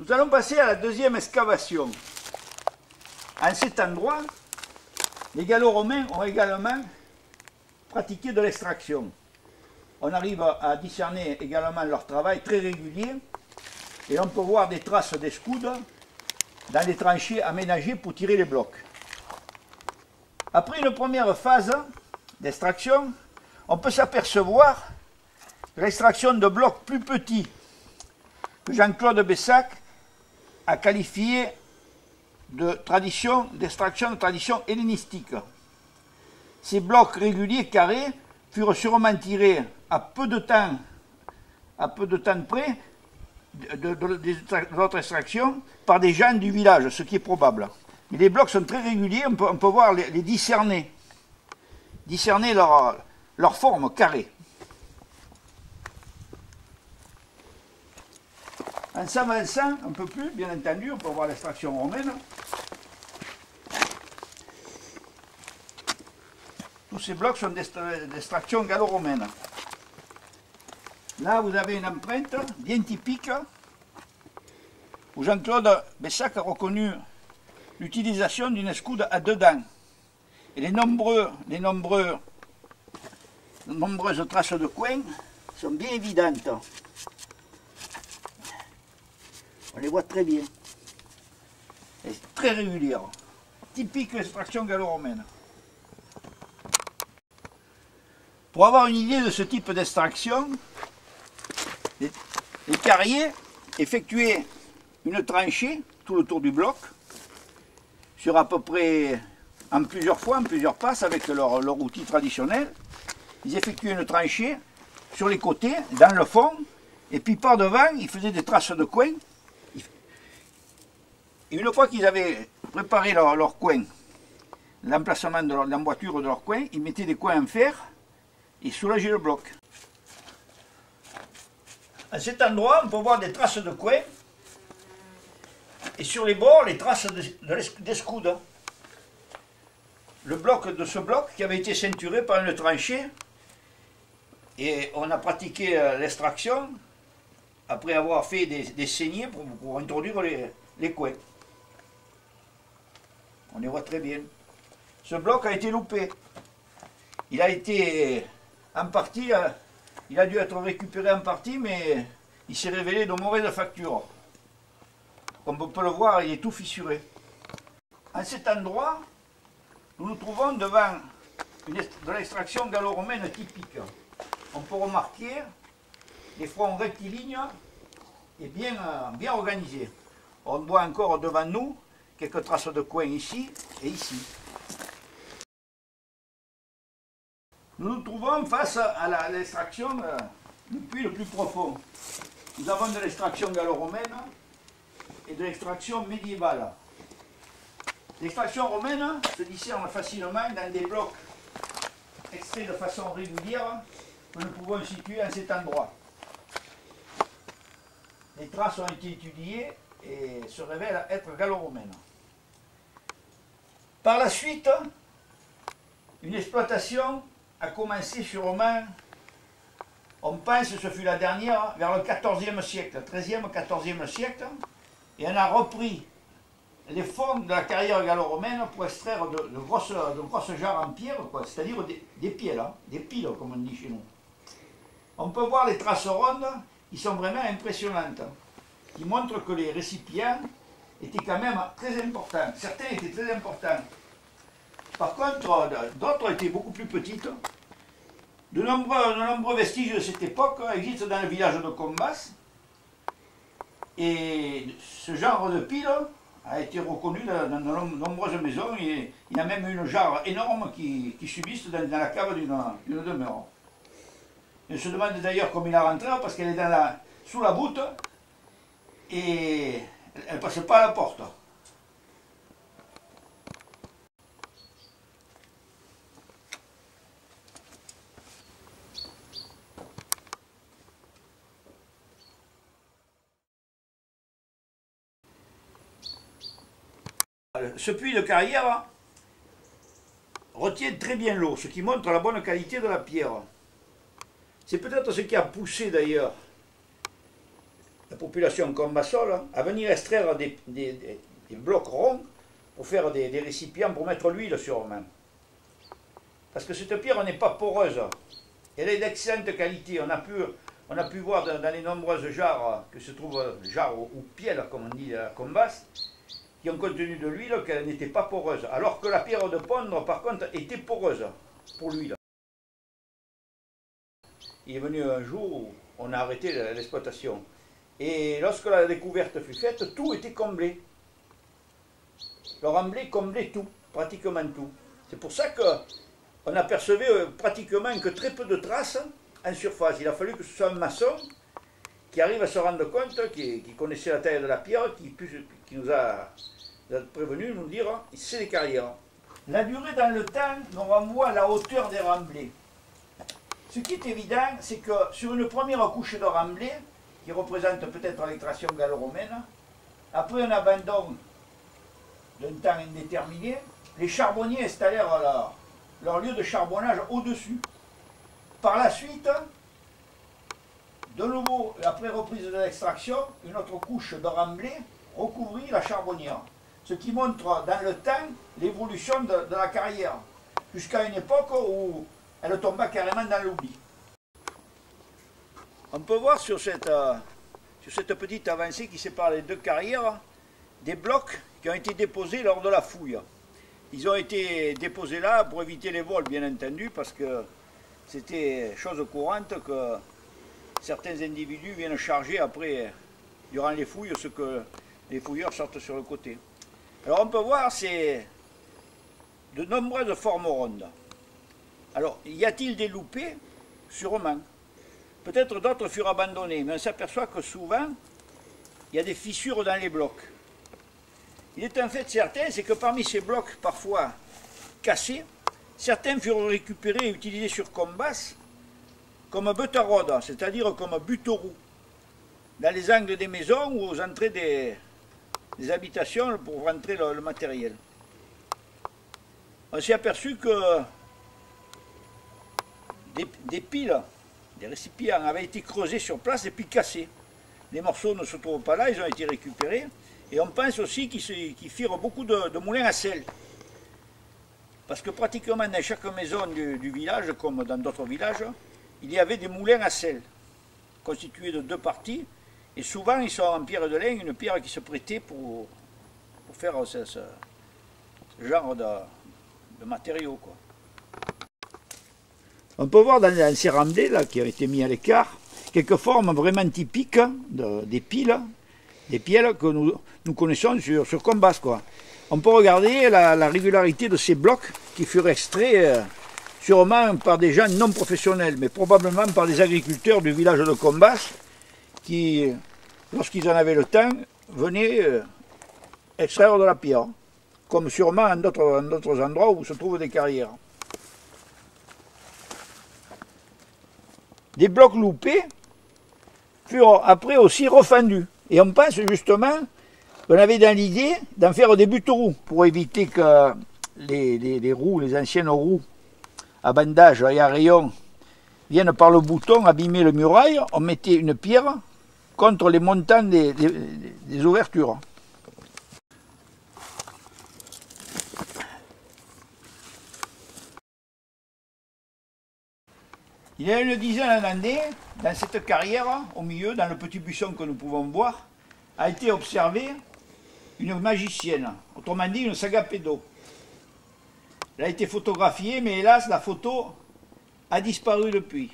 Nous allons passer à la deuxième excavation. En cet endroit, les Gallo-Romains ont également pratiqué de l'extraction. On arrive à discerner également leur travail très régulier et on peut voir des traces d'escoudes dans les tranchées aménagées pour tirer les blocs. Après une première phase d'extraction, on peut s'apercevoir que l'extraction de blocs plus petits que Jean-Claude Bessac a qualifié d'extraction de tradition hellénistique. Ces blocs réguliers carrés furent sûrement tirés à peu de temps près de notre extraction par des gens du village, ce qui est probable. Mais les blocs sont très réguliers, on peut voir les discerner leur forme carrée. En s'avançant un peu plus, bien entendu, on peut voir l'extraction romaine. Tous ces blocs sont d'extraction gallo-romaine. Là, vous avez une empreinte bien typique où Jean-Claude Bessac a reconnu l'utilisation d'une escoude à deux dents. Et les nombreuses traces de coin sont bien évidentes. On les voit très bien. Et très régulière. Typique extraction gallo-romaine. Pour avoir une idée de ce type d'extraction, les carriers effectuaient une tranchée tout le tour du bloc, sur à peu près en plusieurs passes avec leur outil traditionnel. Ils effectuaient une tranchée sur les côtés, dans le fond, et puis par devant, ils faisaient des traces de coin. Et une fois qu'ils avaient préparé leur coin, l'emplacement de l'emboîture de leur coin, ils mettaient des coins en fer et soulageaient le bloc. À cet endroit, on peut voir des traces de coin et sur les bords, les traces d'escoude. Le bloc de ce bloc qui avait été ceinturé par une tranchée et on a pratiqué l'extraction après avoir fait des saignées pour introduire les coins. On les voit très bien. Ce bloc a été loupé. Il a été en partie, il a dû être récupéré en partie, mais il s'est révélé de mauvaise facture. Comme on peut le voir, il est tout fissuré. En cet endroit, nous nous trouvons devant de l'extraction gallo-romaine typique. On peut remarquer les fronts rectilignes et bien organisés. On voit encore devant nous quelques traces de coin ici et ici. Nous nous trouvons face à l'extraction du puits le plus profond. Nous avons de l'extraction gallo-romaine et de l'extraction médiévale. L'extraction romaine se discerne facilement dans des blocs extraits de façon régulière que nous pouvons situer en cet endroit. Les traces ont été étudiées et se révèlent être gallo-romaines. Par la suite, une exploitation a commencé sûrement, on pense que ce fut la dernière, vers le XIVe siècle, 13e, 14e siècle, et on a repris les fonds de la carrière gallo-romaine pour extraire de grosses jarres en pierre, c'est-à-dire des piles, des piles comme on dit chez nous. On peut voir les traces rondes, qui sont vraiment impressionnantes, qui montrent que les récipients étaient quand même très importants. Certains étaient très importants. Par contre, d'autres étaient beaucoup plus petites. De nombreux vestiges de cette époque existent dans le village de Combas. Et ce genre de pile a été reconnu dans de nombreuses maisons. Et il y a même une jarre énorme qui subsiste dans la cave d'une demeure. On se demande d'ailleurs comment il a rentré parce qu'elle est sous la voûte et elle ne passe pas à la porte. Ce puits de carrière retient très bien l'eau, ce qui montre la bonne qualité de la pierre. C'est peut-être ce qui a poussé d'ailleurs la population combassole à venir extraire des blocs ronds pour faire des récipients pour mettre l'huile sur eux-mêmes. Parce que cette pierre n'est pas poreuse, elle est d'excellente qualité. On a pu voir dans les nombreuses jarres que se trouvent, jarres ou piels, comme on dit à Combasse, qui ont contenu de l'huile, qu'elle n'était pas poreuse. Alors que la pierre de Pondre, par contre, était poreuse pour l'huile. Il est venu un jour où on a arrêté l'exploitation. Et lorsque la découverte fut faite, tout était comblé. Le remblai comblait tout, pratiquement tout. C'est pour ça qu'on n'apercevait pratiquement que très peu de traces en surface. Il a fallu que ce soit un maçon qui arrive à se rendre compte, qui connaissait la taille de la pierre, qui nous a prévenu, nous dire, c'est des carrières. La durée dans le temps nous renvoie à la hauteur des remblais. Ce qui est évident, c'est que sur une première couche de remblai, qui représente peut-être l'extraction gallo-romaine, après un abandon d'un temps indéterminé, les charbonniers installèrent leur lieu de charbonnage au-dessus. Par la suite, de nouveau, après reprise de l'extraction, une autre couche de remblai recouvrit la charbonnière. Ce qui montre dans le temps l'évolution de la carrière, jusqu'à une époque où elle tomba carrément dans l'oubli. On peut voir sur cette petite avancée qui sépare les deux carrières, des blocs qui ont été déposés lors de la fouille. Ils ont été déposés là pour éviter les vols, bien entendu, parce que c'était chose courante que certains individus viennent charger après, durant les fouilles, ce que les fouilleurs sortent sur le côté. Alors on peut voir, c'est de nombreuses formes rondes. Alors, y a-t-il des loupés? Sûrement. Peut-être d'autres furent abandonnés, mais on s'aperçoit que souvent, il y a des fissures dans les blocs. Il est en fait certain, c'est que parmi ces blocs parfois cassés, certains furent récupérés et utilisés sur Combasse comme beutarode, c'est-à-dire comme buteaux dans les angles des maisons ou aux entrées des habitations pour rentrer le matériel. On s'est aperçu que des piles, des récipients avaient été creusés sur place et puis cassés. Les morceaux ne se trouvent pas là, ils ont été récupérés. Et on pense aussi qu'ils firent beaucoup de moulins à sel. Parce que pratiquement dans chaque maison du village, comme dans d'autres villages, il y avait des moulins à sel, constitués de deux parties. Et souvent, ils sont en pierre de lin, une pierre qui se prêtait pour faire ce genre de matériaux, quoi. On peut voir dans ces remblais là, qui ont été mis à l'écart, quelques formes vraiment typiques des piles que nous connaissons sur Combasse, quoi. On peut regarder la régularité de ces blocs qui furent extraits sûrement par des gens non professionnels, mais probablement par des agriculteurs du village de Combasse qui, lorsqu'ils en avaient le temps, venaient extraire de la pierre, comme sûrement en d'autres endroits où se trouvent des carrières. Des blocs loupés furent après aussi refendus. Et on pense justement qu'on avait dans l'idée d'en faire des buteaux pour éviter que les roues, les anciennes roues à bandage et à rayon viennent par le bouton abîmer le muraille. On mettait une pierre contre les montants des ouvertures. Il y a une dizaine d'années, dans cette carrière, au milieu, dans le petit buisson que nous pouvons voir, a été observée une magicienne, autrement dit une sagapédo. Elle a été photographiée, mais hélas, la photo a disparu depuis.